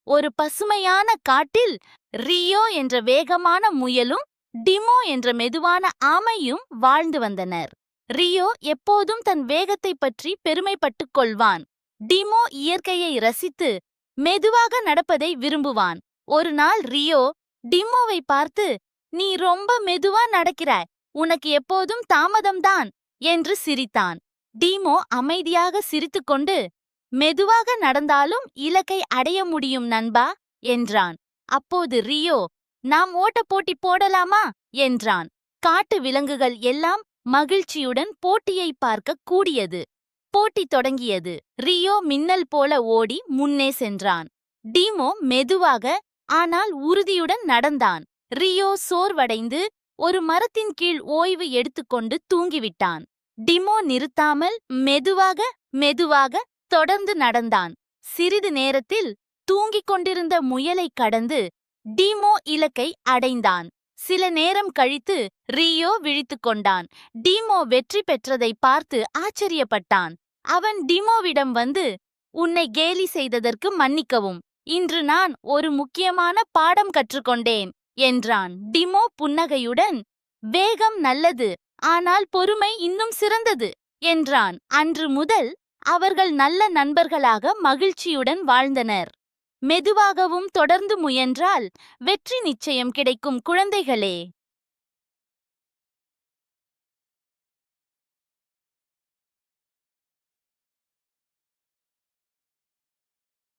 ஒரு பசுமையான காட்டில் ரியோ என்ற வேகமான முயலும் டிமோ என்ற மெதுவான ஆமையும் வாழ்ந்து வந்தனர். ரியோ எப்போதும் தன் வேகத்தை பற்றி பெருமைப்பட்டுக் கொள்வான். டிமோ இயற்கையை ரசித்து மெதுவாக நடப்பதை விரும்புவான். ஒரு நாள் ரியோ டிமோவை பார்த்து, "நீ ரொம்ப மெதுவா நடக்கிறாய், உனக்கு எப்போதும் தாமதம்தான்" என்று சிரித்தான். டிமோ அமைதியாக சிரித்துக்கொண்டு, "மெதுவாக நடந்தாலும் இலக்கை அடைய முடியும் நண்பா" என்றான். அப்போது ரியோ, "நாம் ஓட்டப் போட்டி போடலாமா" என்றான். காட்டு விலங்குகள் எல்லாம் மகிழ்ச்சியுடன் போட்டியை பார்க்க கூடியது. போட்டி தொடங்கியது. ரியோ மின்னல் போல ஓடி முன்னே சென்றான். டிமோ மெதுவாக ஆனால் உறுதியுடன் நடந்தான். ரியோ சோர்வடைந்து ஒரு மரத்தின் கீழ் ஓய்வு எடுத்துக்கொண்டு தூங்கிவிட்டான். டிமோ நிறுத்தாமல் மெதுவாக மெதுவாக தொடர்ந்து நடந்தான். சிறிது நேரத்தில் தூங்கிக் கொண்டிருந்த முயலை கடந்து டிமோ இலக்கை அடைந்தான். சில நேரம் கழித்து ரியோ விழித்துக் கொண்டான். டிமோ வெற்றி பெற்றதை பார்த்து ஆச்சரியப்பட்டான். அவன் டிமோவிடம் வந்து, "உன்னை கேலி செய்ததற்கு மன்னிக்கவும். இன்று நான் ஒரு முக்கியமான பாடம் கற்றுக்கொண்டேன்" என்றான். டிமோ புன்னகையுடன், "வேகம் நல்லது, ஆனால் பொறுமை இன்னும் சிறந்தது" என்றான். அன்று முதல் அவர்கள் நல்ல நண்பர்களாக மகிழ்ச்சியுடன் வாழ்ந்தனர். மெதுவாகவும் தொடர்ந்து முயன்றால் வெற்றி நிச்சயம் கிடைக்கும் குழந்தைகளே.